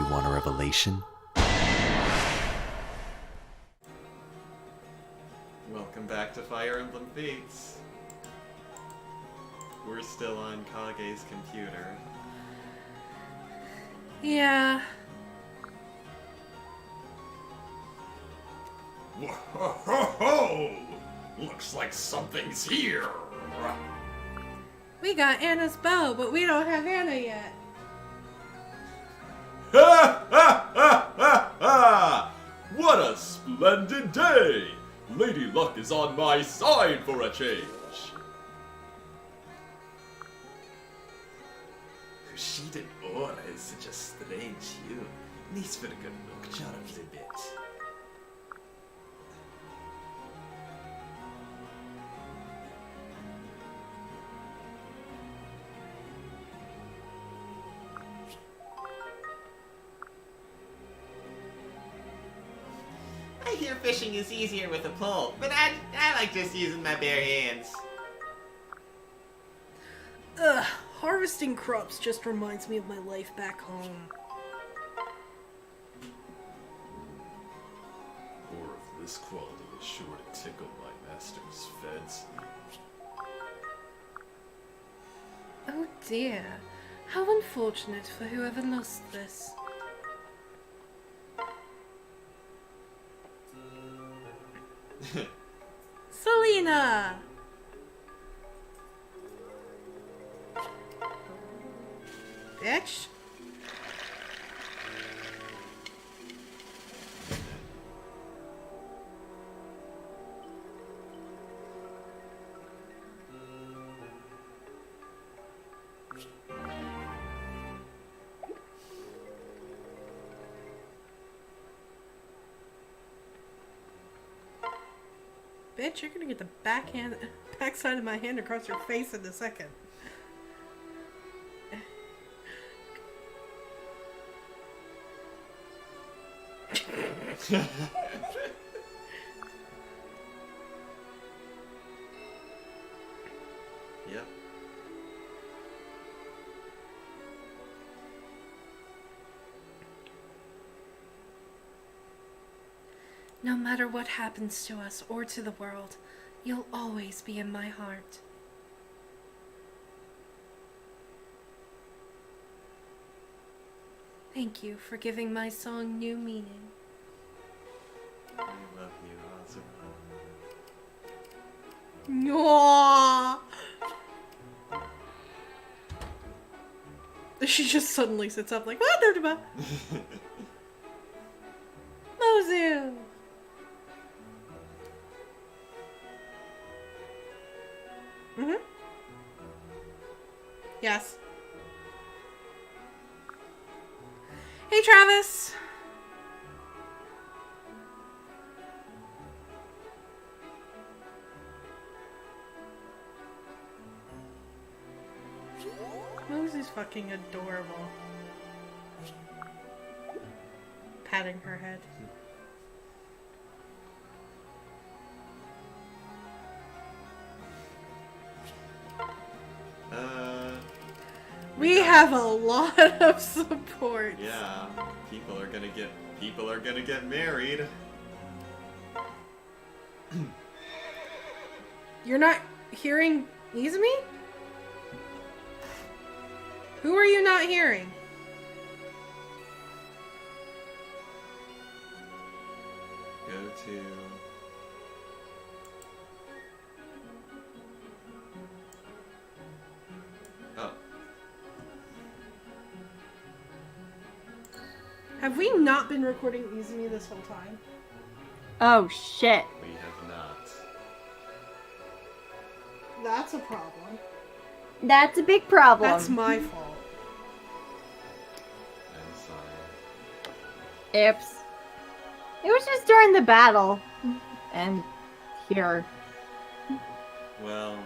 You want a revelation? Welcome back to Fire Emblem Fates. We're still on Kage's computer. Yeah. Whoa! Looks like something's here. We got Anna's bow, but we don't have Anna yet. Ha ha ha ha ha! What a splendid day! Lady Luck is on my side for a change. Hushidan Aura is such a strange hue. Nisverga look charms a bit. I hear fishing is easier with a pole, but I like just using my bare hands. Ugh, harvesting crops just reminds me of my life back home. Ore of this quality is sure to tickle my master's fancy. Oh dear, how unfortunate for whoever lost this. Selena! Bitch. Bitch, you're gonna get the backside of my hand across your face in a second. Yep. No matter what happens to us or to the world, you'll always be in my heart. Thank you for giving my song new meaning. I love you, Azuma. No. She just suddenly sits up like, what? Mozu! Mm-hmm. Yes. Hey, Travis! Mozu's fucking adorable. Patting her head. We have a lot of support. Yeah, people are gonna get married. You're not hearing Izumi? Who are you not hearing? Go to... Oh. Have we not been recording Izumi this whole time? Oh shit. We have not. That's a problem. That's a big problem. That's my fault. I'm sorry. Oops. It was just during the battle. And here. Well,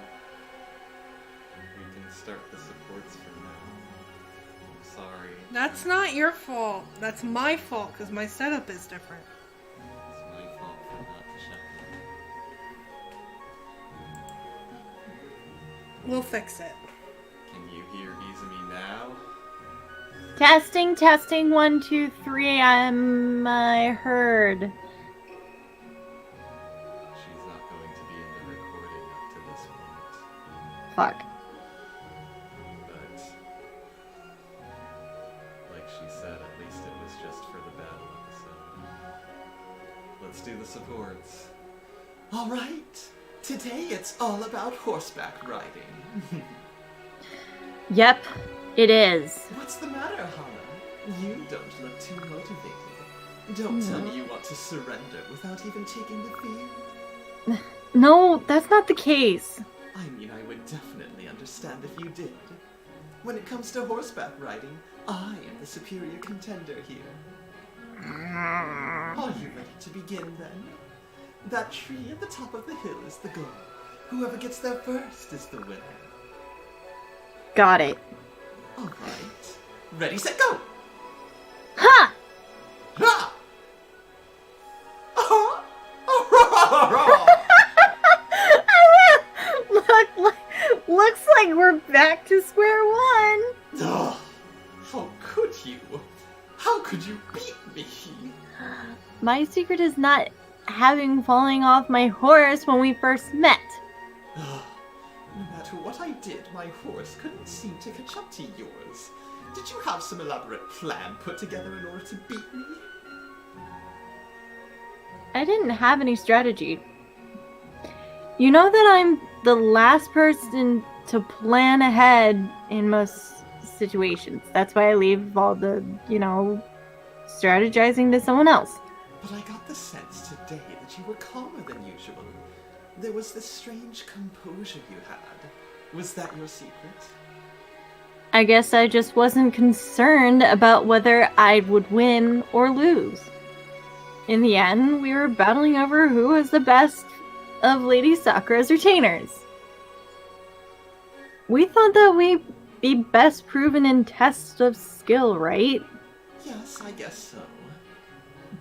we can start the supports from now. I'm sorry. That's not your fault. That's my fault, because my setup is different. It's my fault for not checking. We'll fix it. Can you hear Izumi now? Testing, testing, 1, 2, 3. I heard. She's not going to be in the recording up to this point. Fuck. But, like she said, at least it was just for the battle episode. Let's do the supports. Alright, today it's all about horseback riding. Yep, it is. What's the matter, Hana? You don't look too motivated. Don't tell me you want to surrender without even taking the field. No, that's not the case. I mean, I would definitely understand if you did. When it comes to horseback riding, I am the superior contender here. Are you ready to begin, then? That tree at the top of the hill is the goal. Whoever gets there first is the winner. Got it. Alright. Ready, set, go! Ha! Ha! Looks like we're back to square one. Ugh, how could you? How could you beat me? My secret is not having falling off my horse when we first met. Ugh, no matter what I did, my horse couldn't seem to catch up to yours. Did you have some elaborate plan put together in order to beat me? I didn't have any strategy. You know that I'm the last person to plan ahead in most situations. That's why I leave all the, strategizing to someone else. But I got the sense today that you were calmer than usual. There was this strange composure you had. Was that your secret? I guess I just wasn't concerned about whether I would win or lose. In the end, we were battling over who was the best of Lady Sakura's retainers. We thought that we'd be best proven in tests of skill, right? Yes, I guess so.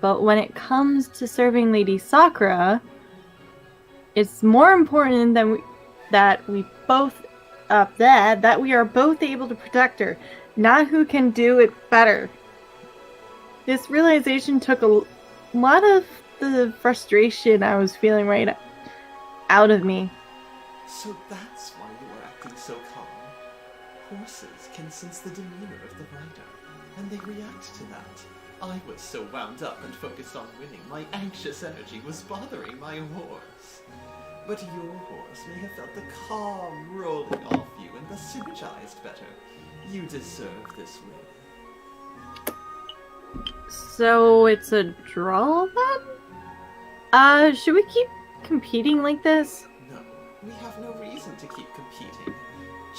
But when it comes to serving Lady Sakura, it's more important that we are both able to protect her, not who can do it better. This realization took a lot of the frustration I was feeling right out of me. So that's why you were acting so calm. Horses can sense the demeanor of the rider, and they react to that. I was so wound up and focused on winning, my anxious energy was bothering my horse. But your horse may have felt the calm rolling off you and thus synergized better. You deserve this win. So it's a draw then? Should we keep competing like this? No, we have no reason to keep competing.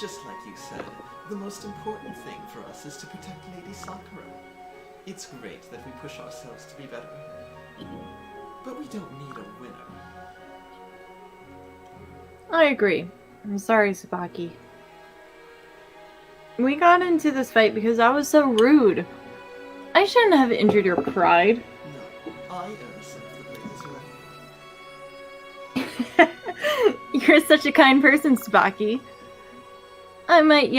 Just like you said, the most important thing for us is to protect Lady Sakura. It's great that we push ourselves to be better, but we don't need a winner. I agree. I'm sorry, Tsubaki. We got into this fight because I was so rude. I shouldn't have injured your pride. No, I innocent the blade is right. You're such a kind person, Tsubaki. I might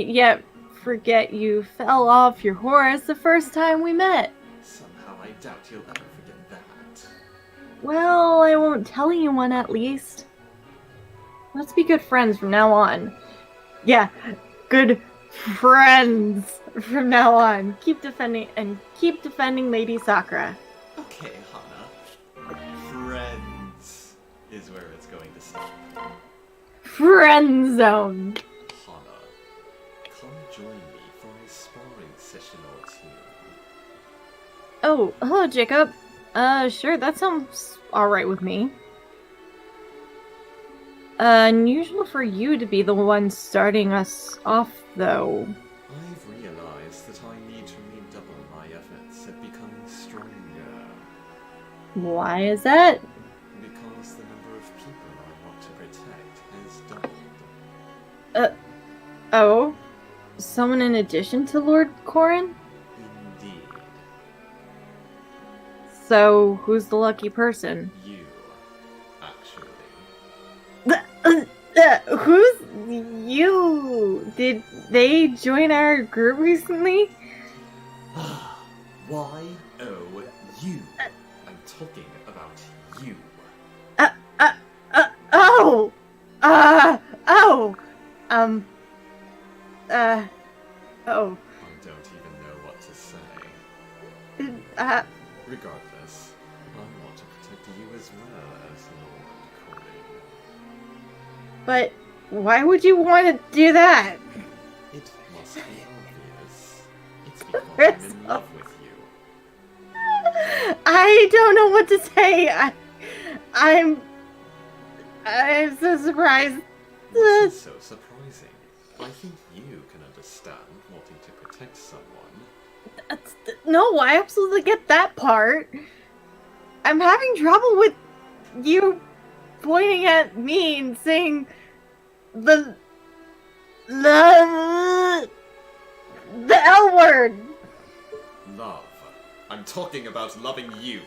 yet forget you fell off your horse the first time we met. Somehow I doubt you'll ever forget that. Well, I won't tell anyone at least. Let's be good friends from now on. Yeah, good friends from now on. Keep defending Lady Sakura. Okay, Hana. Friends is where it's going to stop. Friend zone. Hana, come join me for a sparring session or two. Oh, hello, Jacob. Sure, that sounds alright with me. Unusual for you to be the one starting us off, though. I've realized that I need to redouble my efforts at becoming stronger. Why is that? Because the number of people I want to protect has doubled. Oh? Someone in addition to Lord Corrin? Indeed. So, who's the lucky person? You, actually. Who's Did they join our group recently? Y-O-U. I'm talking about you. Oh! Oh! Oh. I don't even know what to say. Regardless, I want to protect you as well as Lord Corin. But why would you want to do that? It must be obvious. It's because I'm in love with you. I don't know what to say. I'm so surprised. This is so surprising. I think you can understand wanting to protect someone. No, I absolutely get that part. I'm having trouble with you pointing at me and saying the L word. Love. I'm talking about loving you.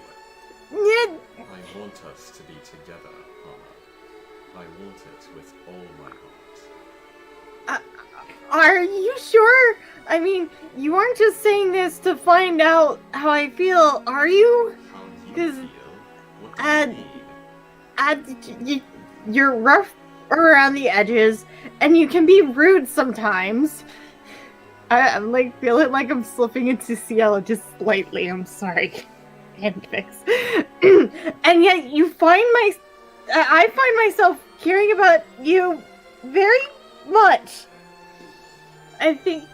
Yeah. I want us to be together, Hana. I want it with all my heart. Are you sure? I mean, you aren't just saying this to find out how I feel, are you? How you 'Cause, feel? What do you mean? You're rough around the edges, and you can be rude sometimes. I'm like feeling like I'm slipping into Cielo just slightly. I'm sorry, hand fix. And yet I find myself caring about you very much. I think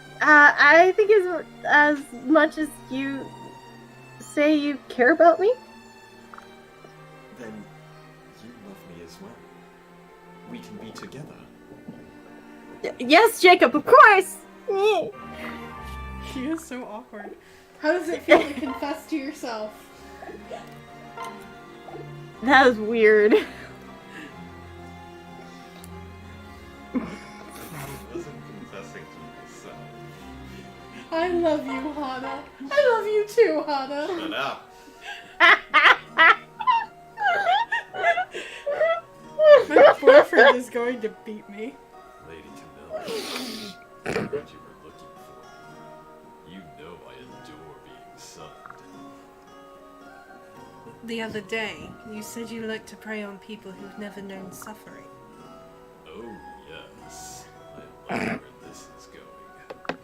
as much as you say you care about me. Then you love me as well. We can be together. Yes, Jacob, of course. She is so awkward. How does it feel to confess to yourself? That was weird. I wasn't confessing to myself. I love you, Hana. I love you too, Hana. Shut up. My boyfriend is going to beat me. Lady Camilla, I know what you were looking for. You know I adore being sunned. The other day, you said you like to prey on people who've never known suffering. Oh, yes. I like where this is going.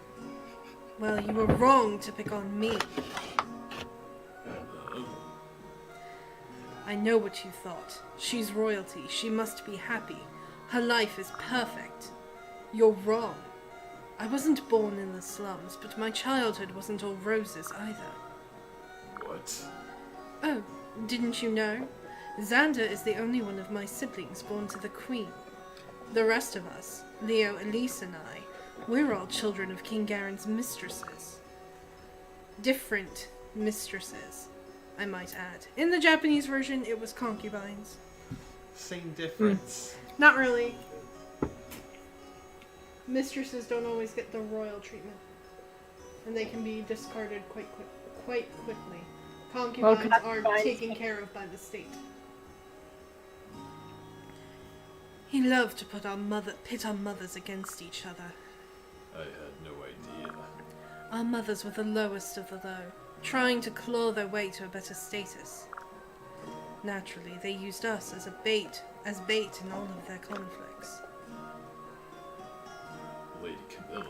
Well, you were wrong to pick on me. I know what you thought. She's royalty. She must be happy. Her life is perfect. You're wrong. I wasn't born in the slums, but my childhood wasn't all roses either. What? Oh, didn't you know? Xander is the only one of my siblings born to the Queen. The rest of us, Leo, Elise, and I, we're all children of King Garen's mistresses. Different mistresses, I might add. In the Japanese version, it was concubines. Same difference. Not really. Mistresses don't always get the royal treatment, and they can be discarded quite quickly. Concubines are taken care of by the state. He loved to pit our mothers against each other. I had no idea. Our mothers were the lowest of the low, trying to claw their way to a better status. Naturally, they used us as bait in all of their conflicts. Lady Camilla,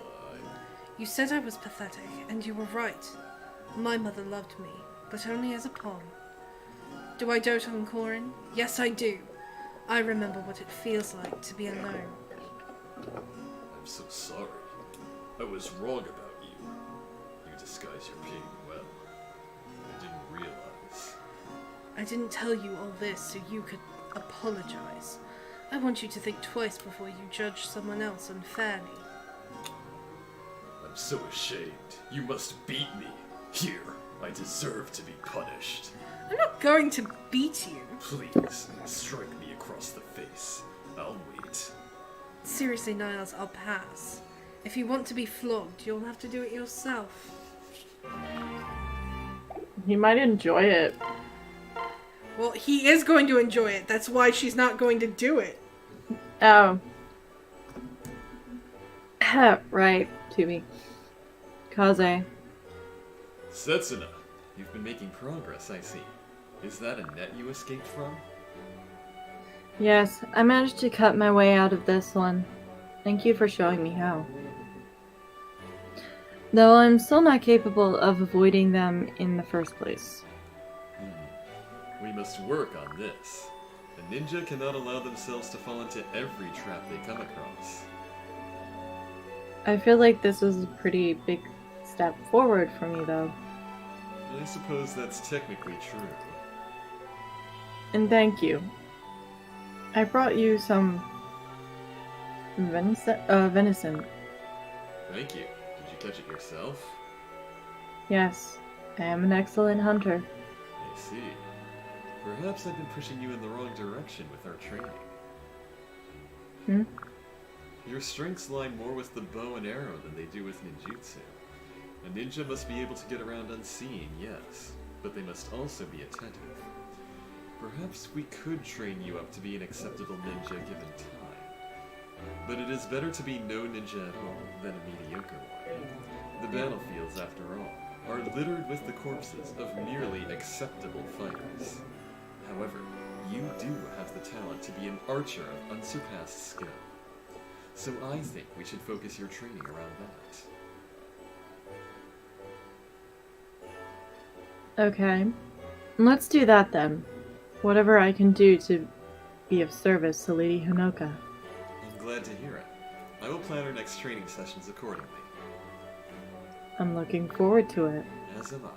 You said I was pathetic, and you were right. My mother loved me, but only as a pawn. Do I dote on Corin? Yes, I do. I remember what it feels like to be alone. I'm so sorry. I was wrong about you. You disguise your pain well. I didn't realize. I didn't tell you all this so you could apologize. I want you to think twice before you judge someone else unfairly. I'm so ashamed. You must beat me. Here, I deserve to be punished. I'm not going to beat you. Please, strike me across the face. I'll wait. Seriously, Niles, I'll pass. If you want to be flogged, you'll have to do it yourself. He might enjoy it. Well, he is going to enjoy it. That's why she's not going to do it. Oh. Right, to me. Kaze. Setsuna, you've been making progress, I see. Is that a net you escaped from? Yes, I managed to cut my way out of this one. Thank you for showing me how. Though I'm still not capable of avoiding them in the first place. We must work on this. A ninja cannot allow themselves to fall into every trap they come across. I feel like this was a pretty big step forward for me, though. I suppose that's technically true. And thank you. I brought you some venison. Thank you. Did you catch it yourself? Yes, I am an excellent hunter. I see. Perhaps I've been pushing you in the wrong direction with our training. Your strengths lie more with the bow and arrow than they do with ninjutsu. A ninja must be able to get around unseen, yes, but they must also be attentive. Perhaps we could train you up to be an acceptable ninja given time. But it is better to be no ninja at all than a mediocre one. The battlefields, after all, are littered with the corpses of merely acceptable fighters. However, you do have the talent to be an archer of unsurpassed skill. So I think we should focus your training around that. Okay. Let's do that then. Whatever I can do to be of service to Lady Honoka. I'm glad to hear it. I will plan our next training sessions accordingly. I'm looking forward to it. As am I.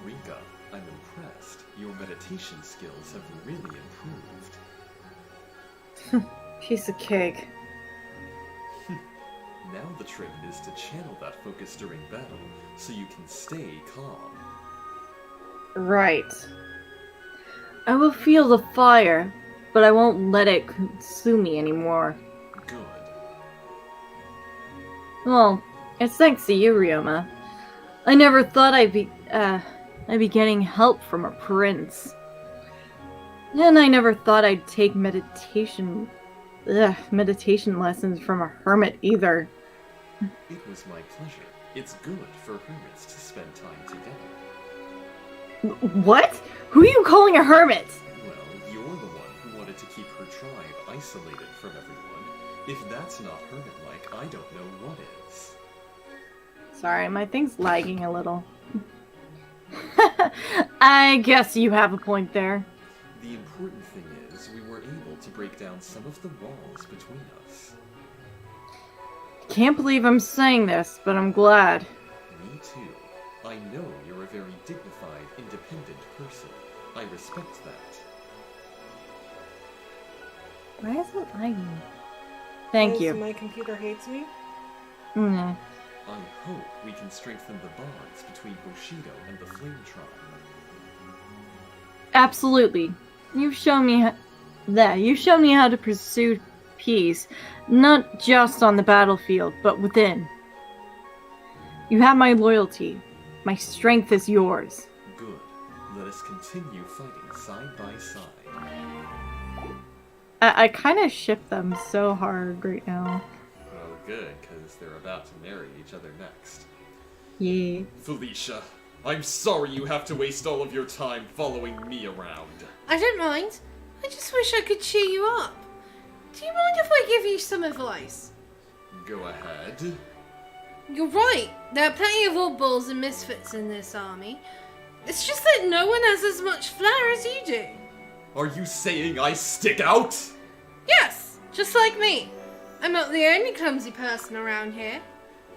Rika, I'm impressed. Your meditation skills have really improved. Piece of cake. Now the trick is to channel that focus during battle, so you can stay calm. Right. I will feel the fire, but I won't let it consume me anymore. Good. Well, it's thanks to you, Ryoma. I never thought I'd be getting help from a prince. And I never thought I'd take meditation lessons from a hermit either. It was my pleasure. It's good for hermits to spend time together. What? Who are you calling a hermit? Well, you're the one who wanted to keep her tribe isolated from everyone. If that's not hermit-like, I don't know what is. Sorry, my thing's lagging a little. I guess you have a point there. The important thing is we were able to break down some of the walls between us. Can't believe I'm saying this, but I'm glad. Me too. I know you're a very dignified, independent person. I respect that. Why is it lagging? Thank you. My computer hates me. Mm. I hope we can strengthen the bonds between Bushido and the Flame Tribe. Absolutely. You've shown me how to pursue peace, not just on the battlefield, but within. You have my loyalty. My strength is yours. Good. Let us continue fighting side by side. I kind of ship them so hard right now. Well, good, because they're about to marry each other next. Yeah. Felicia, I'm sorry you have to waste all of your time following me around. I don't mind. I just wish I could cheer you up. Do you mind if I give you some advice? Go ahead. You're right. There are plenty of oddballs and misfits in this army. It's just that no one has as much flair as you do. Are you saying I stick out? Yes, just like me. I'm not the only clumsy person around here.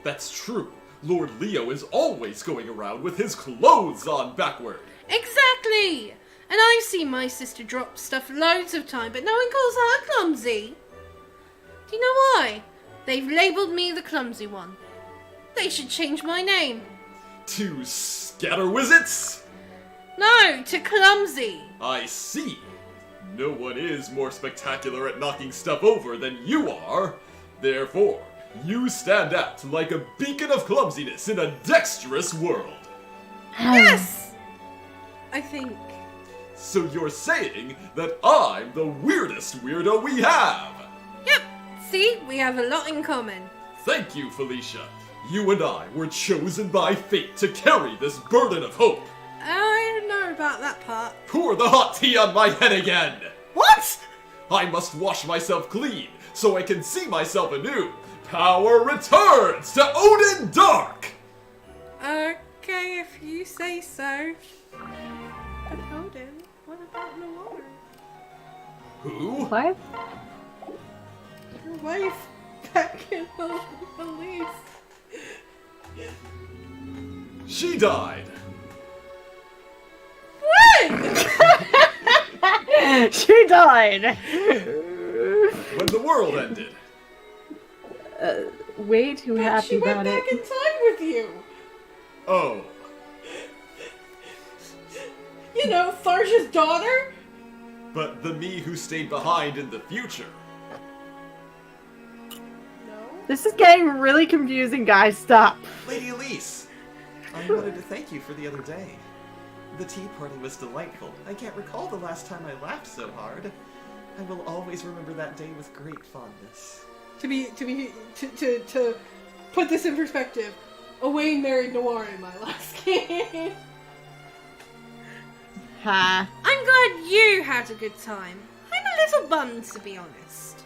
That's true. Lord Leo is always going around with his clothes on backward. Exactly. And I've seen my sister drop stuff loads of time, but no one calls her clumsy. Do you know why? They've labelled me the clumsy one. They should change my name. To Scatterwizards? No, to clumsy. I see. No one is more spectacular at knocking stuff over than you are. Therefore, you stand out like a beacon of clumsiness in a dexterous world. Yes! I think. So you're saying that I'm the weirdest weirdo we have? Yep, see, we have a lot in common. Thank you, Felicia. You and I were chosen by fate to carry this burden of hope. I don't know about that part. Pour the hot tea on my head again! What? I must wash myself clean so I can see myself anew. Power returns to Odin Dark! Okay, if you say so. But Odin, what about Noir? Who? What? Your wife, back in Elise. She died. When? She died! When the world ended. Way too happy She went about back it. in time with you. Oh. You know, Tharja's daughter? But the me who stayed behind in the future. No. This is getting really confusing, guys. Stop. Lady Elise, I wanted to thank you for the other day. The tea party was delightful. I can't recall the last time I laughed so hard. I will always remember that day with great fondness. To put this in perspective, Owain married Noir in my last game. Ha. I'm glad you had a good time. I'm a little bummed, to be honest.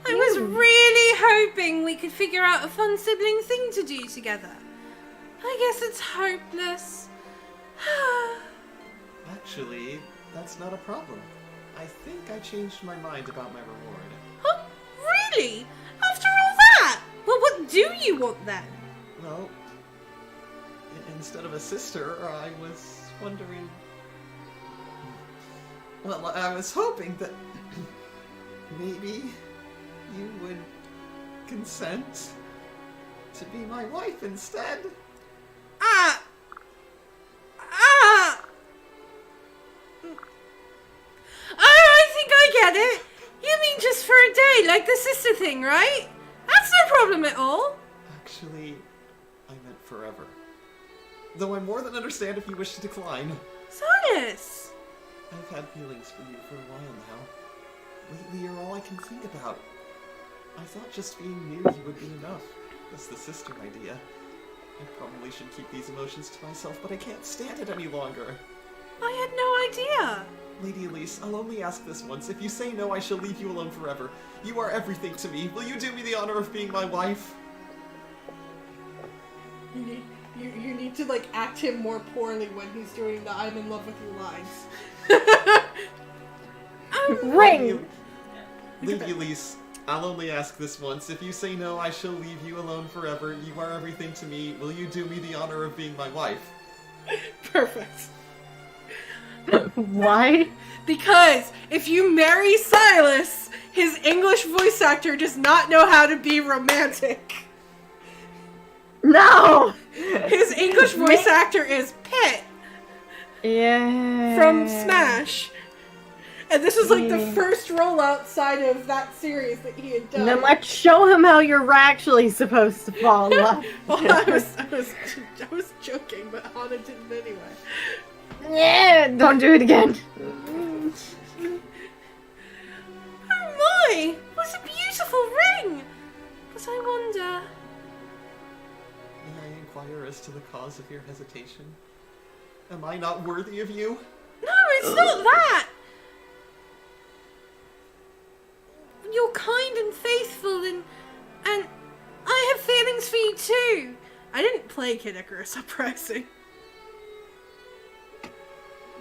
I was really hoping we could figure out a fun sibling thing to do together. I guess it's hopeless. Actually, that's not a problem. I think I changed my mind about my reward. Huh? Really? After all that? Well, what do you want then? Well, instead of a sister, I was wondering... Well, I was hoping that maybe you would consent to be my wife instead. I think I get it. You mean just for a day, like the sister thing, right? That's no problem at all. Actually, I meant forever. Though I more than understand if you wish to decline. Silas! I've had feelings for you for a while now. Lately, you're all I can think about. I thought just being near you would be enough. That's the sister idea. I probably should keep these emotions to myself, but I can't stand it any longer. I had no idea. Lady Elise, I'll only ask this once. If you say no, I shall leave you alone forever. You are everything to me. Will you do me the honor of being my wife? You need to, like, act him more poorly when he's doing the I'm in love with you lines. Ring! Lady Elise, I'll only ask this once. If you say no, I shall leave you alone forever. You are everything to me. Will you do me the honor of being my wife? Perfect. Why? Because if you marry Silas, his English voice actor does not know how to be romantic. No! His English voice actor is Pitt Yeah. from Smash. And this was like the first role outside of that series that he had done. Then let's show him how you're actually supposed to fall in love. Well, I was joking, but Hana didn't anyway. Yeah, don't do it again. Oh my! What a beautiful ring! But I wonder... May I inquire as to the cause of your hesitation? Am I not worthy of you? No, it's not that! You're kind and faithful and I have feelings for you too. I didn't play Kid Icarus Uprising.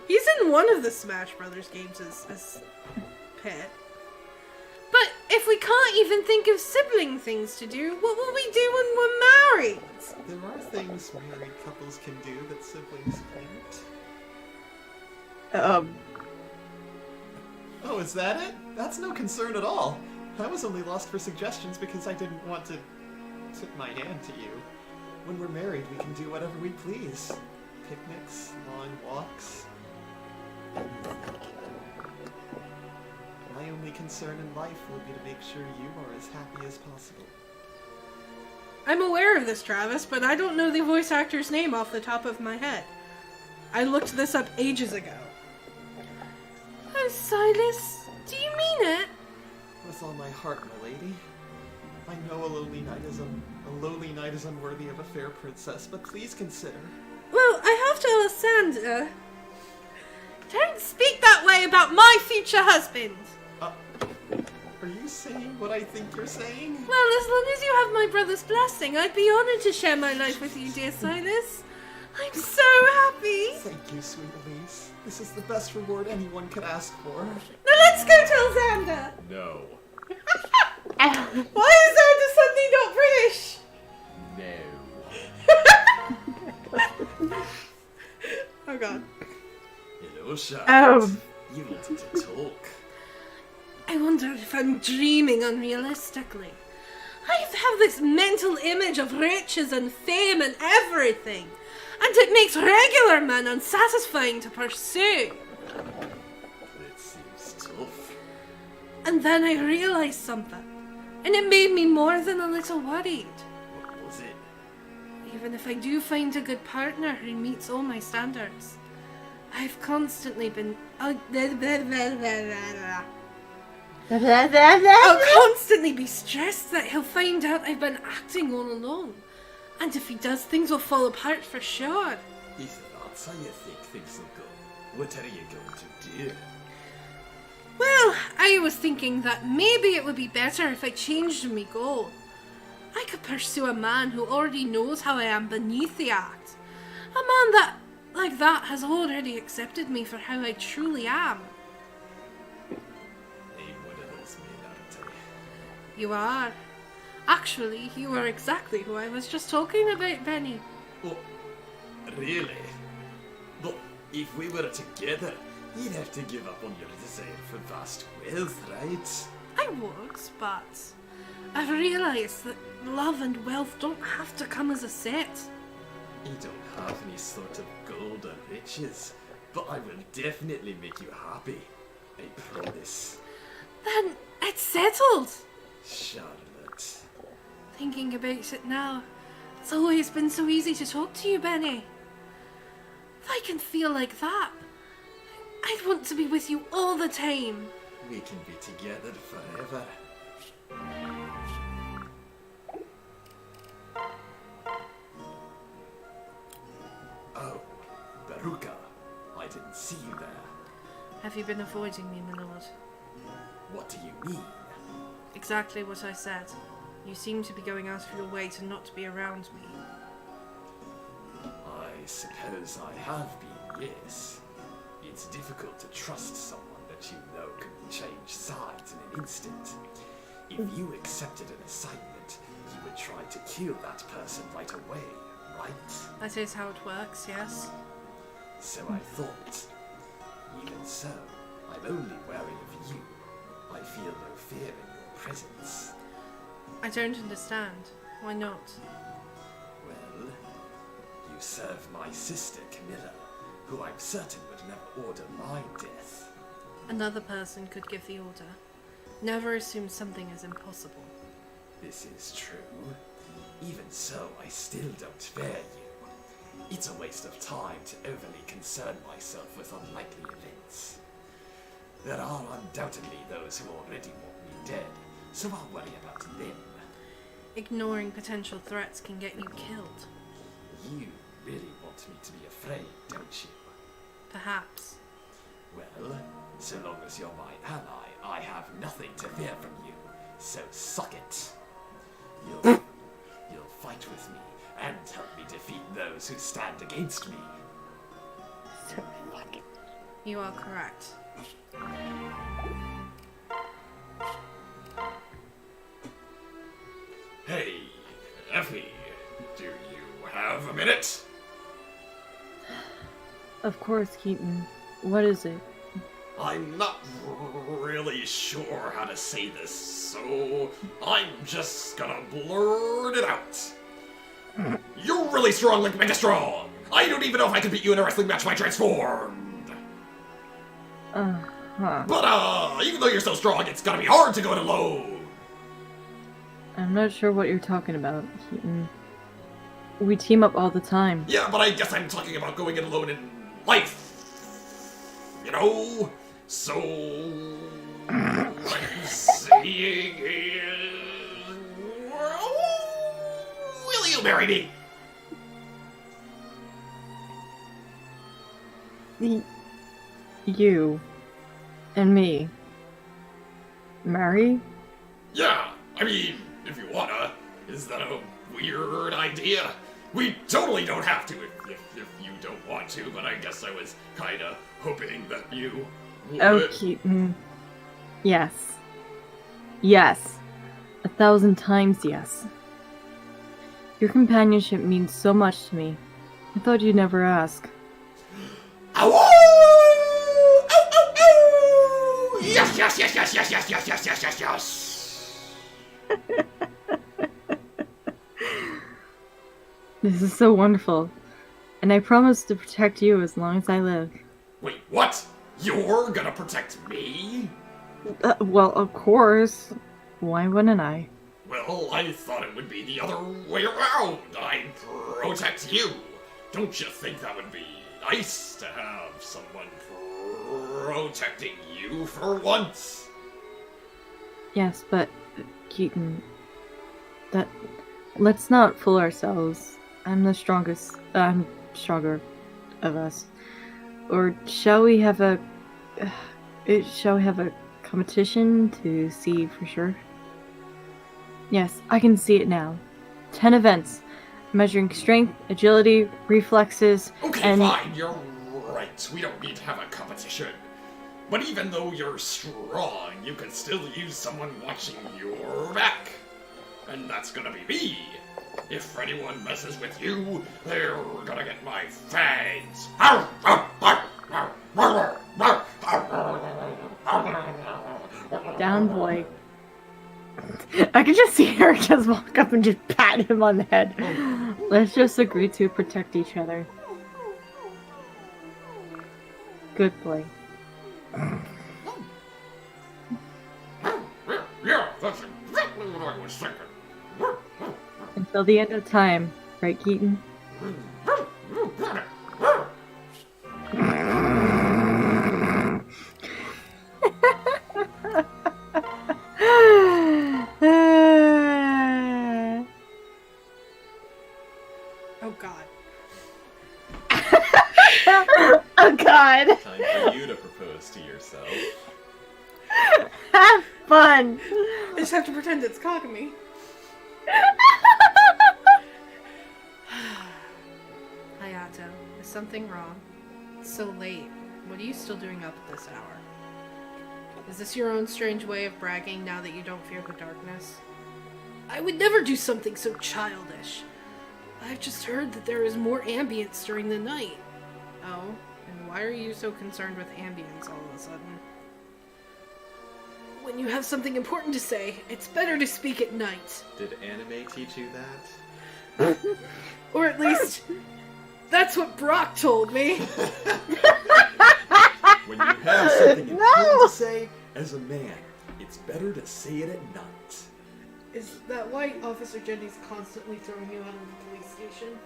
He's in one of the Smash Brothers games as Pit. But if we can't even think of sibling things to do, what will we do when we're married? There are things married couples can do that siblings can't. Oh, is that it? That's no concern at all. I was only lost for suggestions because I didn't want to tip my hand to you. When we're married, we can do whatever we please. Picnics, long walks. My only concern in life will be to make sure you are as happy as possible. I'm aware of this, Travis, but I don't know the voice actor's name off the top of my head. I looked this up ages ago. Oh, Silas, do you mean it? With all my heart, my lady. I know a lowly knight is unworthy of a fair princess, but please consider. Well, I have to ask Sandra. Don't speak that way about my future husband. Are you saying what I think you're saying? Well, as long as you have my brother's blessing, I'd be honored to share my life with you, dear Silas. I'm so happy. Thank you, sweet Elise. This is the best reward anyone could ask for. Now let's go tell Xander. No. Why is Xander suddenly not British? No. Oh god. Hello, Charlotte. Oh. You wanted to talk. I wonder if I'm dreaming unrealistically. I have this mental image of riches and fame and everything, and it makes regular men unsatisfying to pursue. It seems tough. And then I realised something, and it made me more than a little worried. What was it? Even if I do find a good partner who meets all my standards, I've constantly been... I'll constantly be stressed that he'll find out I've been acting all along. And if he does, things will fall apart for sure. If that's how you think things will go, what are you going to do? Well, I was thinking that maybe it would be better if I changed my goal. I could pursue a man who already knows how I am beneath the act. A man that, like that, has already accepted me for how I truly am. Ain't one of those men, aren't I? You are. Actually, you are exactly who I was just talking about, Benny. Oh, really? But if we were together, you'd have to give up on your desire for vast wealth, right? I would, but I've realised that love and wealth don't have to come as a set. You don't have any sort of gold or riches, but I will definitely make you happy. I promise. Then it's settled. Charlotte. Thinking about it now, it's always been so easy to talk to you, Benny. If I can feel like that, I'd want to be with you all the time. We can be together forever. Oh, Baruka, I didn't see you there. Have you been avoiding me, my lord? What do you mean? Exactly what I said. You seem to be going out of your way to not be around me. I suppose I have been, yes. It's difficult to trust someone that you know can change sides in an instant. If you accepted an assignment, you would try to kill that person right away, right? That is how it works, yes? So I thought. Even so, I'm only wary of you. I feel no fear in your presence. I don't understand. Why not? Well, you serve my sister Camilla, who I'm certain would never order my death. Another person could give the order. Never assume something is impossible. This is true. Even so, I still don't fear you. It's a waste of time to overly concern myself with unlikely events. There are undoubtedly those who already want me dead, so I'll worry about them. Ignoring potential threats can get you killed. You really want me to be afraid, don't you? Perhaps. Well, so long as you're my ally, I have nothing to fear from you, so suck it. You'll fight with me and help me defeat those who stand against me. So fucking. You are correct. Hey, Effie, do you have a minute? Of course, Keaton. What is it? I'm not really sure how to say this, so I'm just gonna blurt it out. You're really strong, like mega strong! I don't even know if I can beat you in a wrestling match if I transformed! But, even though you're so strong, it's gonna be hard to go it alone! I'm not sure what you're talking about, Keaton. We team up all the time. Yeah, but I guess I'm talking about going it alone in life. You know? So, what I'm saying is, will you marry me? You and me. Marry? Yeah, I mean, if you wanna. Is that a weird idea? We totally don't have to if you don't want to, but I guess I was kinda hoping that you would. Oh, Keaton. Yes. Yes. 1,000 times yes. Your companionship means so much to me. I thought you'd never ask. Ow! Ow, ow, ow! Yes, yes, yes, yes, yes, yes, yes, yes, yes, yes, yes. This is so wonderful. And I promise to protect you as long as I live. Wait, what? You're gonna protect me? Well, of course. Why wouldn't I? Well, I thought it would be the other way around. I'd protect you. Don't you think that would be nice to have someone protecting you for once? Yes, but, Keaton, let's not fool ourselves. I'm stronger of us. Or shall we have a competition to see for sure? Yes, I can see it now. 10 events, measuring strength, agility, reflexes, Okay, and... fine, you're right. We don't need to have a competition. But even though you're strong, you could still use someone watching your back. And that's gonna be me. If anyone messes with you, they're gonna get my fangs. Down, boy. I can just see her just walk up and just pat him on the head. Let's just agree to protect each other. Good boy. Yeah, that's exactly what I was thinking. Until the end of time, right, Keaton? Oh god. Oh god! Time for you to propose to yourself. Have fun! I just have to pretend it's Kagami. Hayato, is something wrong? It's so late. What are you still doing up at this hour? Is this your own strange way of bragging now that you don't fear the darkness? I would never do something so childish. I've just heard that there is more ambience during the night. Oh, and why are you so concerned with ambience all of a sudden? When you have something important to say, it's better to speak at night. Did anime teach you that? Or at least, that's what Brock told me. When you have something important to say, as a man, it's better to say it at night. Is that why Officer Jenny's constantly throwing you out of the police station?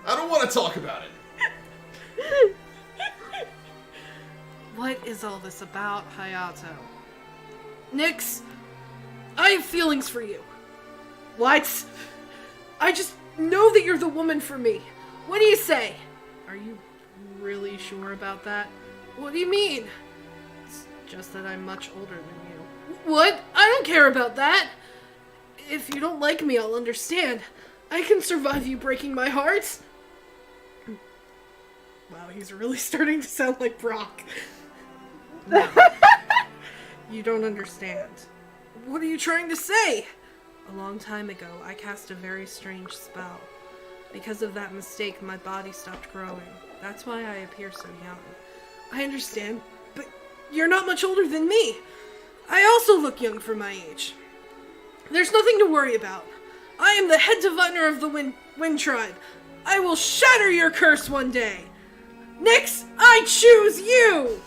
I don't want to talk about it. What is all this about, Hayato? Nyx, I have feelings for you. What? I just know that you're the woman for me. What do you say? Are you really sure about that? What do you mean? It's just that I'm much older than you. What? I don't care about that. If you don't like me, I'll understand. I can survive you breaking my heart. Wow, he's really starting to sound like Brock. No. You don't understand. What are you trying to say? A long time ago, I cast a very strange spell. Because of that mistake, my body stopped growing. That's why I appear so young. I understand, but you're not much older than me. I also look young for my age. There's nothing to worry about. I am the head diviner of the Wind Tribe. I will shatter your curse one day. Nyx, I choose you!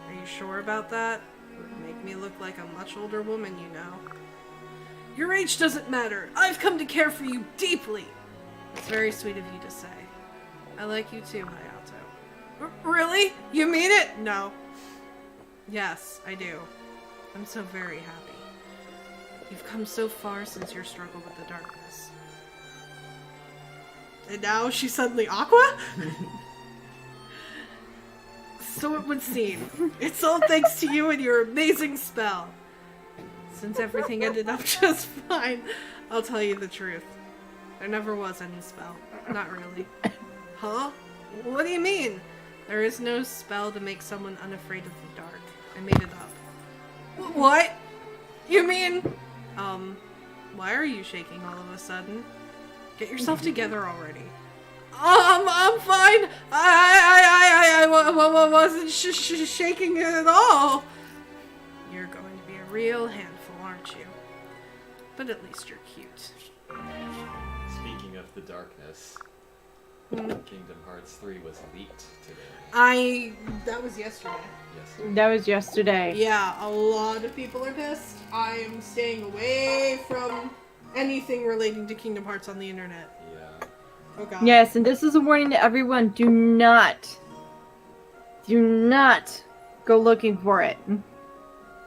Are you sure about that? It would make me look like a much older woman, you know. Your age doesn't matter. I've come to care for you deeply. It's very sweet of you to say. I like you too, Hayato. Really? You mean it? No. Yes, I do. I'm so very happy. You've come so far since your struggle with the darkness. And now she's suddenly Aqua? So it would seem. It's all thanks to you and your amazing spell. Since everything ended up just fine, I'll tell you the truth. There never was any spell. Not really. Huh? What do you mean? There is no spell to make someone unafraid of the dark. I made it up. What? You mean... why are you shaking all of a sudden? Get yourself together already. I'm fine. I wasn't shaking at all. You're going to be a real handful, aren't you? But at least you're cute. Speaking of the darkness, Kingdom Hearts 3 was leaked today. That was yesterday. Yes. That was yesterday. Yeah, a lot of people are pissed. I am staying away from anything relating to Kingdom Hearts on the internet. Yeah. Oh god. Yes, and this is a warning to everyone. Do not go looking for it.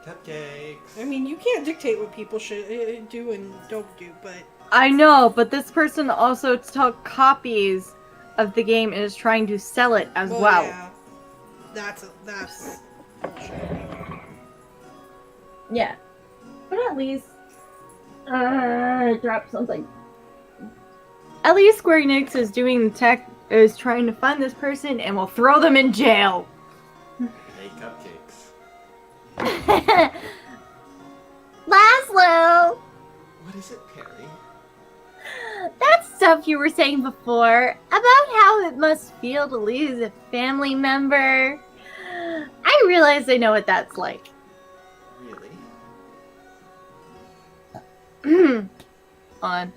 Cupcakes. I mean, you can't dictate what people should do and don't do, but... I know, but this person also took copies of the game and is trying to sell it as well. Yeah. That's bullshit. Yeah. But at least... drop something. At least Square Enix is doing is trying to find this person and will throw them in jail. Hey, cupcakes. Laszlo! What is it, Perry? That stuff you were saying before about how it must feel to lose a family member. I realize I know what that's like. Really? On.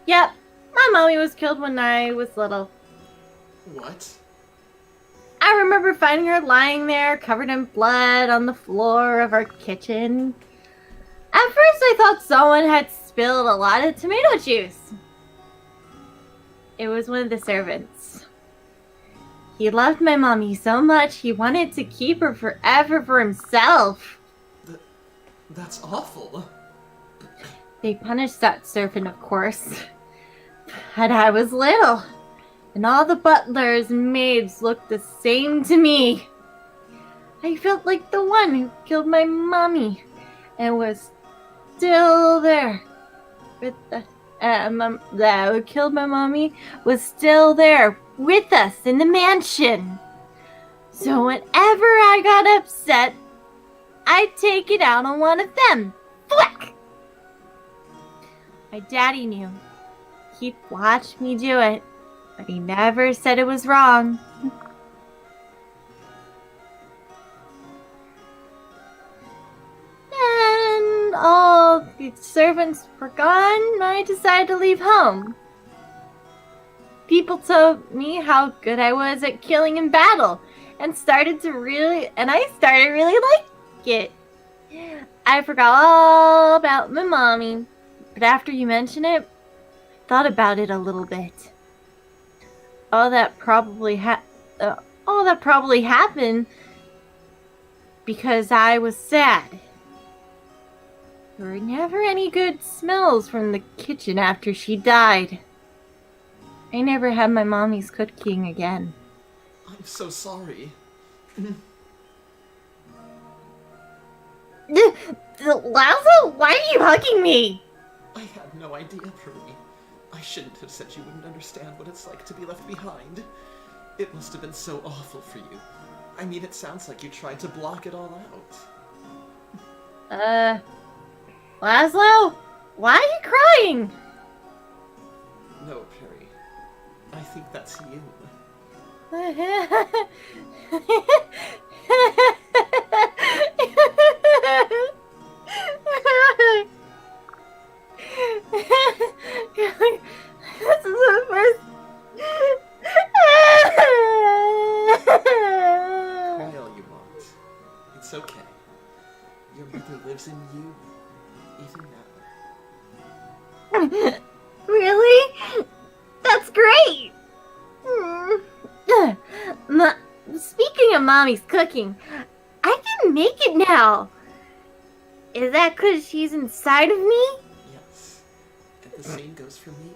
Yep, my mommy was killed when I was little. What? I remember finding her lying there, covered in blood on the floor of our kitchen. At first I thought someone had spilled a lot of tomato juice. It was one of the servants. He loved my mommy so much he wanted to keep her forever for himself. That's awful. They punished that servant, of course. But I was little, and all the butlers and maids looked the same to me. I felt like the one who killed my mommy, and was still there. With the that who killed my mommy was still there with us in the mansion. So whenever I got upset, I'd take it out on one of them. Thwack! My daddy knew. He'd watched me do it, but he never said it was wrong. Then all the servants were gone, and I decided to leave home. People told me how good I was at killing in battle, and I started really like it. I forgot all about my mommy, but after you mentioned it, I thought about it a little bit. All that probably happened because I was sad. There were never any good smells from the kitchen after she died. I never had my mommy's cooking again. I'm so sorry. Laszlo, why are you hugging me? I had no idea, Perry. I shouldn't have said you wouldn't understand what it's like to be left behind. It must have been so awful for you. I mean, it sounds like you tried to block it all out. Laszlo, why are you crying? No, Perry. I think that's you. This is the first. Cry all you want. It's okay. Your mother lives in you, even now. Really? That's great. on Mommy's cooking. I can make it now. Is that because she's inside of me? Yes. And the same goes for me.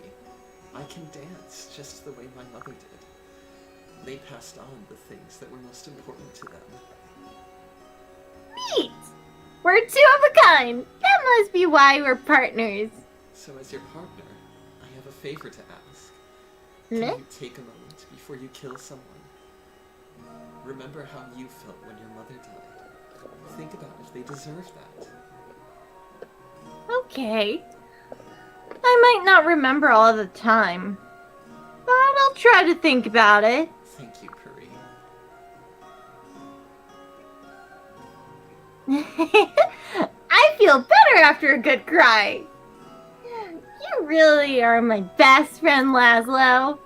I can dance just the way my mother did. They passed on the things that were most important to them. Neat! We're two of a kind. That must be why we're partners. So as your partner, I have a favor to ask. Can Meh? you take a moment before you kill someone? Remember how you felt when your mother died. Think about if they deserve that. Okay. I might not remember all the time, but I'll try to think about it. Thank you, Puri. I feel better after a good cry. You really are my best friend, Laszlo.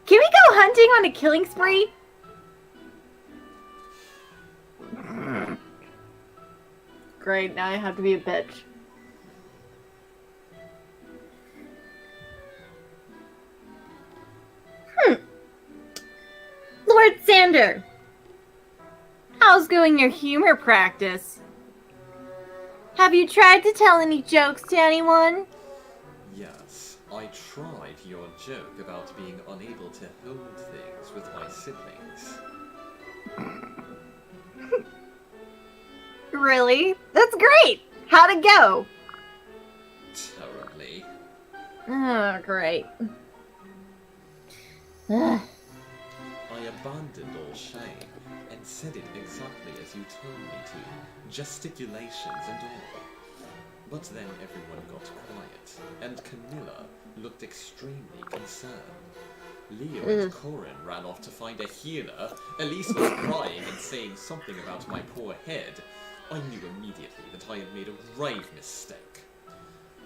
Can we go hunting on a killing spree? Great, now I have to be a bitch. Lord Sander, how's going your humor practice? Have you tried to tell any jokes to anyone? Yes, I tried your joke about being unable to hold things with my siblings. Really? That's great! How'd it go? Terribly. Oh, great. Ugh. I abandoned all shame and said it exactly as you told me to, gesticulations and all. But then everyone got quiet, and Camilla looked extremely concerned. Leo and Corin ran off to find a healer. Elise was crying and saying something about my poor head. I knew immediately that I had made a grave mistake.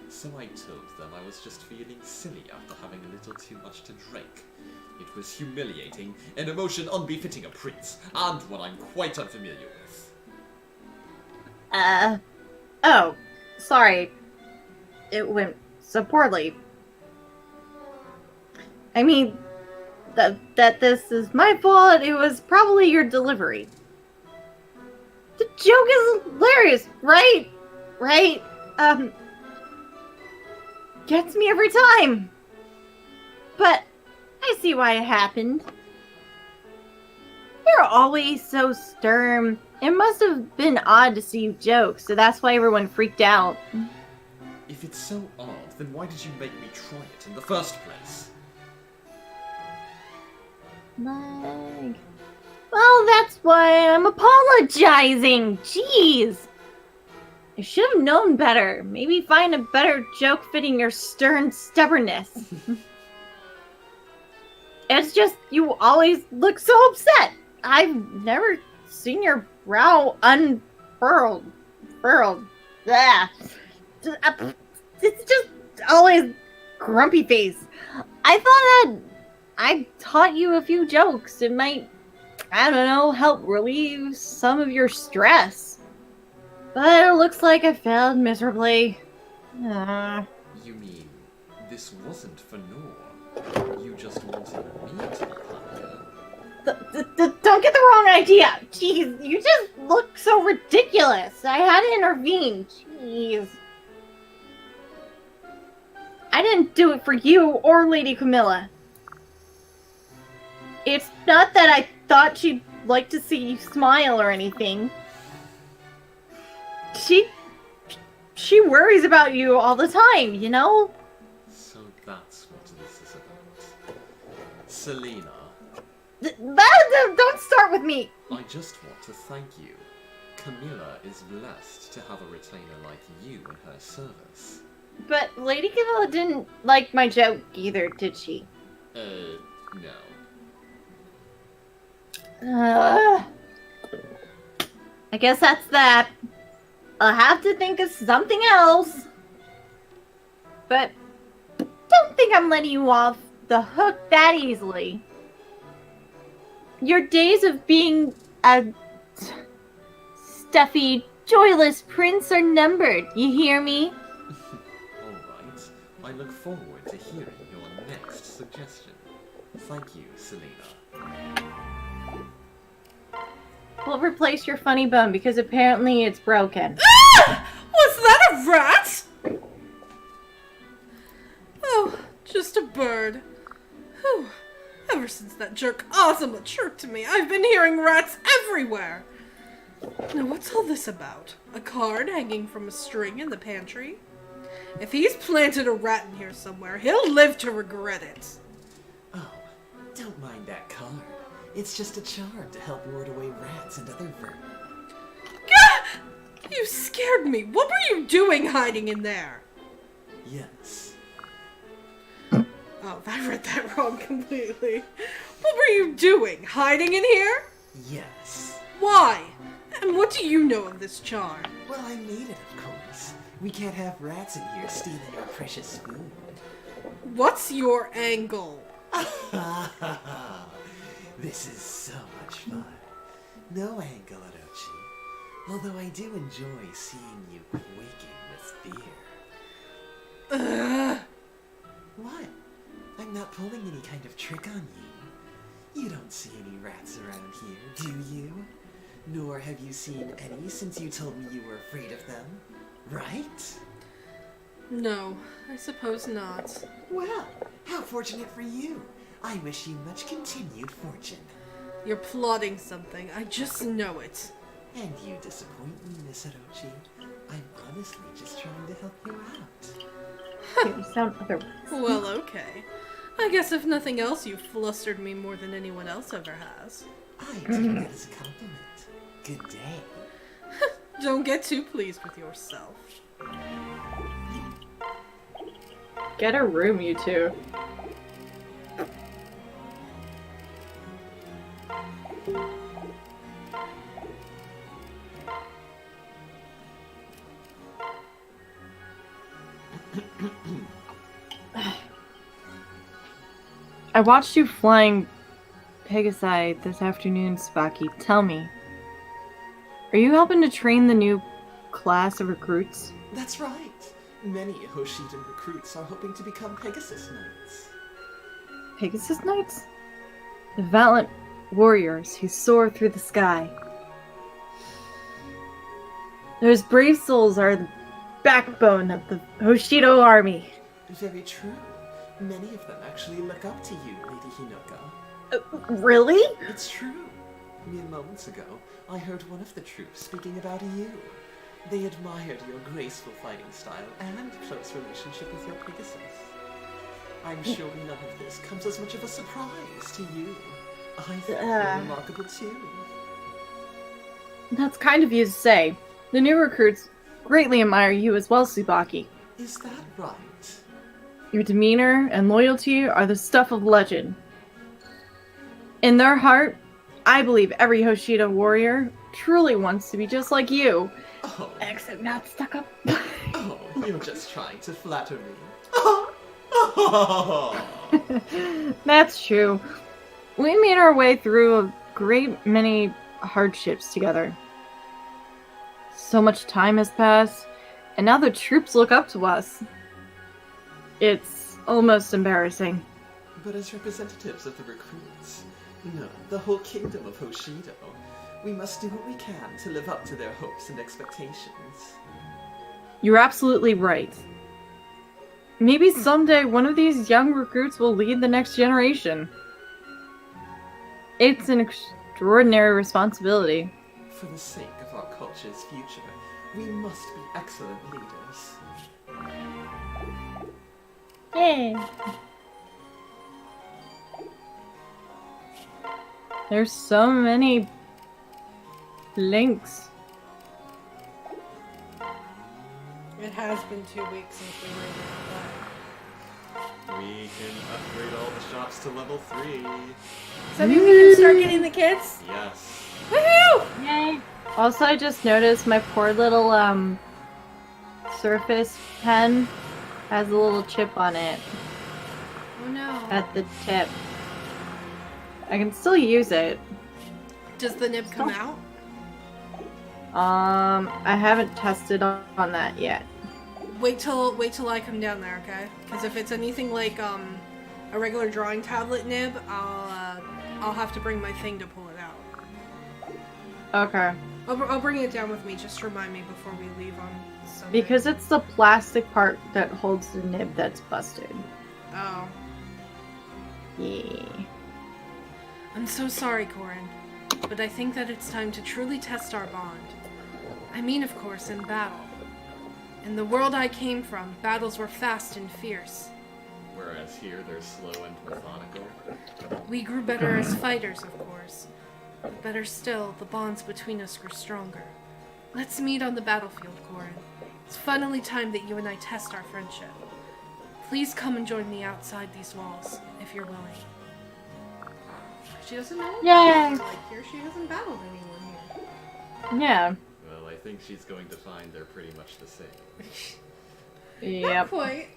So I told them I was just feeling silly after having a little too much to drink. It was humiliating, an emotion unbefitting a prince, and one I'm quite unfamiliar with. Oh, sorry. It went so poorly. I mean, that this is my fault, it was probably your delivery. The joke is hilarious, right? Right? Gets me every time. But I see why it happened. You're always so stern. It must have been odd to see you joke, so that's why everyone freaked out. If it's so odd, then why did you make me try it in the first place? Like... Well, that's why I'm apologizing. Jeez. I should have known better. Maybe find a better joke fitting your stern stubbornness. It's just, you always look so upset. I've never seen your brow unfurled. Blah. It's just always grumpy face. I thought that I taught you a few jokes. It might, I don't know, help relieve some of your stress. But it looks like I failed miserably. You mean, this wasn't for Noor? You just wanted me to be happier? Don't get the wrong idea. Jeez, you just look so ridiculous. I had to intervene. Jeez. I didn't do it for you or Lady Camilla. It's not that I thought she'd like to see you smile or anything. She worries about you all the time, you know? So that's what this is about. Selena, Don't start with me! I just want to thank you. Camilla is blessed to have a retainer like you in her service. But Lady Camilla didn't like my joke either, did she? No. I guess that's that. I'll have to think of something else. But don't think I'm letting you off the hook that easily. Your days of being a stuffy, joyless prince are numbered. You hear me? Alright, I look forward to hearing your next suggestion. Thank you, Selena. We'll replace your funny bone because apparently it's broken. Ah! Was that a rat? Oh, just a bird. Whew. Ever since that jerk Ozma chirped to me, I've been hearing rats everywhere. Now what's all this about? A card hanging from a string in the pantry? If he's planted a rat in here somewhere, he'll live to regret it. Oh, don't mind that card. It's just a charm to help ward away rats and other vermin. Gah! You scared me. What were you doing hiding in there? Yes. Oh, I read that wrong completely. What were you doing? Hiding in here? Yes. Why? And what do you know of this charm? Well, I made it, of course. We can't have rats in here stealing our precious food. What's your angle? This is so much fun. No angle, Orochi. Although I do enjoy seeing you quaking with fear. Ugh. What? I'm not pulling any kind of trick on you. You don't see any rats around here, do you? Nor have you seen any since you told me you were afraid of them, right? No, I suppose not. Well, how fortunate for you. I wish you much continued fortune. You're plotting something. I just know it. And you disappoint me, Miss Orochi. I'm honestly just trying to help you out. You sound otherwise. Well, okay. I guess if nothing else, you flustered me more than anyone else ever has. I take that as a compliment. Good day. Don't get too pleased with yourself. Get a room, you two. I watched you flying Pegasi this afternoon, Spaki. Tell me, are you helping to train the new class of recruits? That's right. Many Hoshidan recruits are hoping to become Pegasus Knights. Pegasus Knights? The valiant warriors who soar through the sky. Those brave souls are the backbone of the Hoshido army. Very true. Many of them actually look up to you, Lady Hinoka. Really? It's true. Mere moments ago, I heard one of the troops speaking about you. They admired your graceful fighting style and close relationship with your Pegasus. I'm sure none of this comes as much of a surprise to you. I think you're remarkable too. That's kind of you to say. The new recruits greatly admire you as well, Tsubaki. Is that right? Your demeanor and loyalty are the stuff of legend. In their heart, I believe every Hoshido warrior truly wants to be just like you. Oh, Except not stuck up. oh, you're just trying to flatter me. That's true. We made our way through a great many hardships together. So much time has passed, and now the troops look up to us. It's almost embarrassing. But as representatives of the recruits, no, the whole kingdom of Hoshido, we must do what we can to live up to their hopes and expectations. You're absolutely right. Maybe someday one of these young recruits will lead the next generation. It's an extraordinary responsibility. For the sake of our culture's future, we must be excellent leaders. Yay! There's so many links. It has been 2 weeks since we were in We can upgrade all the shops to level 3. Does that mean we can start getting the kids? Yes. Woohoo! Yay! Also, I just noticed my poor little Surface pen has a little chip on it Oh no. at the tip. I can still use it. Does the nib come out? I haven't tested on that yet. Wait till I come down there, okay? Because if it's anything like a regular drawing tablet nib, I'll have to bring my thing to pull it out. Okay. I'll bring it down with me. Just remind me before we leave on Sunday. Because it's the plastic part that holds the nib that's busted. Oh. Yeah. I'm so sorry, Corin. But I think that it's time to truly test our bond. I mean, of course, in battle. In the world I came from, battles were fast and fierce. Whereas here, they're slow and methodical. We grew better as fighters, of course. But better still, the bonds between us grew stronger. Let's meet on the battlefield, Corin. It's finally time that you and I test our friendship. Please come and join me outside these walls, if you're willing. She doesn't know? Yay! Like here, she hasn't battled anyone here. Yeah. Well, I think she's going to find they're pretty much the same. Not Yep. quite.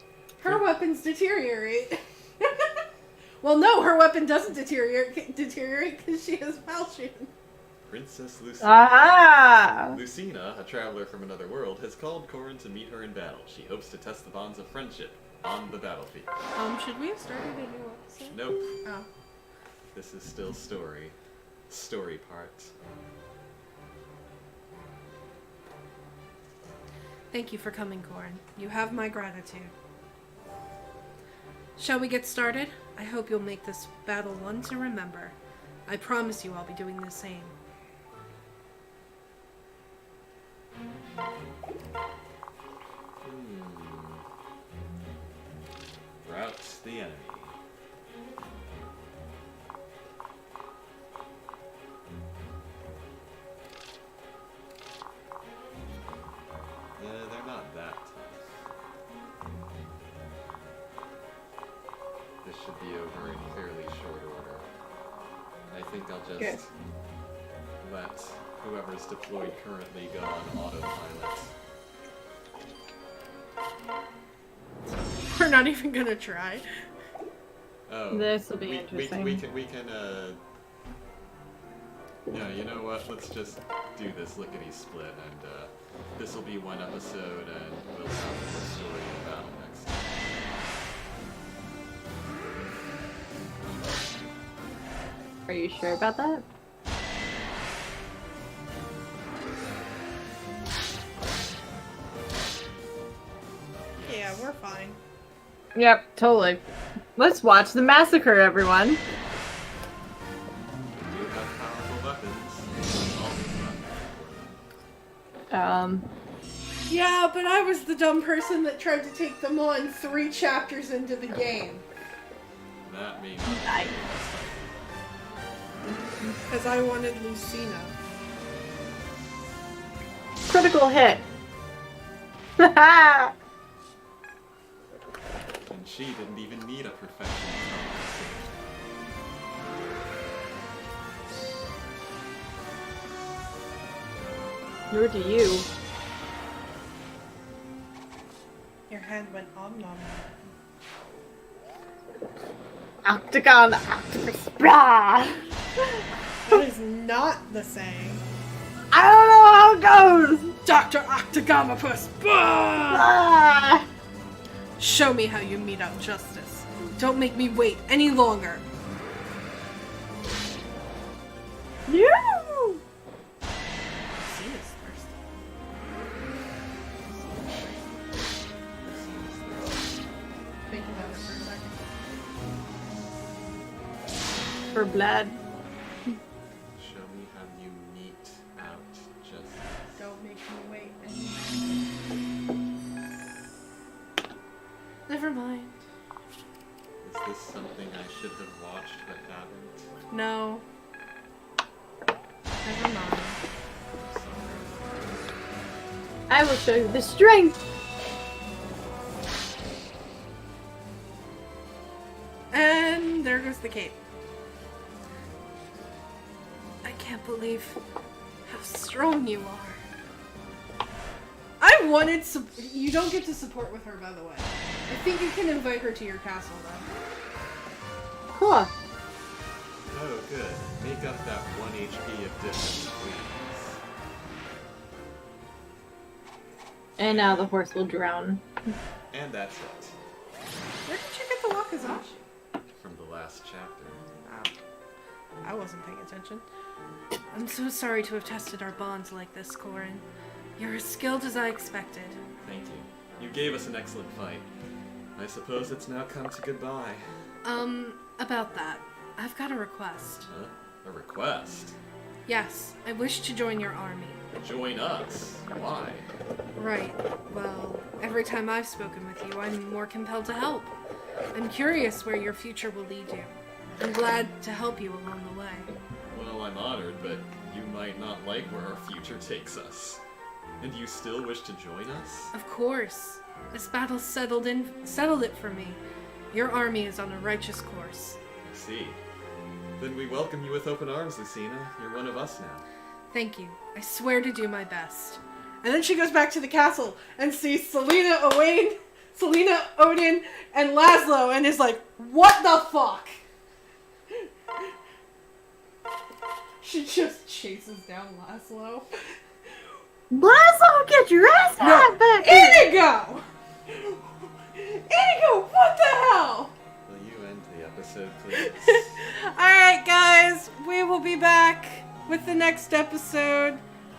Her weapons deteriorate. Well, no, her weapon doesn't deteriorate because she has Falchion. Princess Lucina. Aha! Lucina, a traveler from another world, has called Corin to meet her in battle. She hopes to test the bonds of friendship on the battlefield. Should we have started a new episode? Nope. Oh. This is still story. Story part. Thank you for coming, Corin. You have my gratitude. Shall we get started? I hope you'll make this battle one to remember. I promise you I'll be doing the same. Rout the enemy. They're not that tough. This should be over in fairly short order. I think I'll just let whoever's deployed currently go on autopilot. We're not even gonna try. Oh, This will be interesting. We can, yeah, you know what? Let's just do this lickety-split, and, this will be one episode, and we'll have the story about next time. Are you sure about that? Yeah, we're fine. Yep, totally. Let's watch the massacre, everyone. We do have powerful weapons. Always not. Yeah, but I was the dumb person that tried to take them on 3 chapters into the game. That means Nice. Because I wanted Lucina. Critical hit. Haha. and she didn't even need a perfection. Nor do you. Your hand went om nom. Octagon, octopus, blah! That is not the saying. I don't know how it goes! Dr. Octagamopus! Ah! Show me how you mete out justice. Don't make me wait any longer. You! Lucina's thirsty. Think about it for a second. For blood. Show me how you mete out justice. Don't make me wait anymore. Never mind. Is this something I should have watched but haven't? No. Never mind. I'm sorry. I will show you the strength! And there goes the cape. I can't believe how strong you are. I wanted you don't get to support with her, by the way. I think you can invite her to your castle, though. Cool. Oh, good. Make up that 1 HP of distance, please. And now the horse will drown. And that's it. Where did you get the Wakazashi? From the last chapter. Oh. I wasn't paying attention. I'm so sorry to have tested our bonds like this, Corin. You're as skilled as I expected. Thank you. You gave us an excellent fight. I suppose it's now come to goodbye. About that, I've got a request. Huh? A request? Yes, I wish to join your army. Join us? Why? Right. Well, every time I've spoken with you, I'm more compelled to help. I'm curious where your future will lead you. I'm glad to help you along the way. Well, I'm honored, but you might not like where our future takes us. And you still wish to join us? Of course. This battle settled it for me. Your army is on a righteous course. I see. Then we welcome you with open arms, Lucina. You're one of us now. Thank you. I swear to do my best. And then she goes back to the castle and sees Selena, Odin, and Laszlo, and is like, what the fuck? She just chases down Laszlo. Laszlo, get your ass back! Inigo! Inigo, what the hell? Will you end the episode, please? Alright, guys, we will be back with the next episode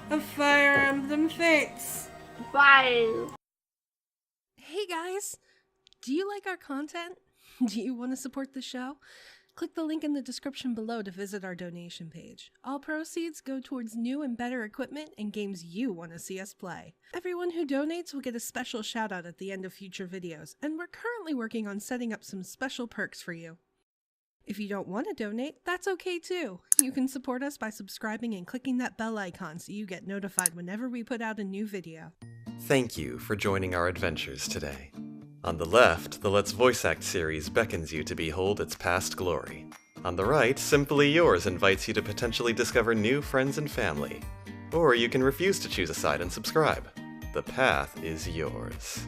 of Fire Emblem Fates. Bye! Hey guys! Do you like our content? Do you want to support the show? Click the link in the description below to visit our donation page. All proceeds go towards new and better equipment and games you want to see us play. Everyone who donates will get a special shout out at the end of future videos, and we're currently working on setting up some special perks for you. If you don't want to donate, that's okay too. You can support us by subscribing and clicking that bell icon so you get notified whenever we put out a new video. Thank you for joining our adventures today. On the left, the Let's Voice Act series beckons you to behold its past glory. On the right, Simply Yours invites you to potentially discover new friends and family. Or you can refuse to choose a side and subscribe. The path is yours.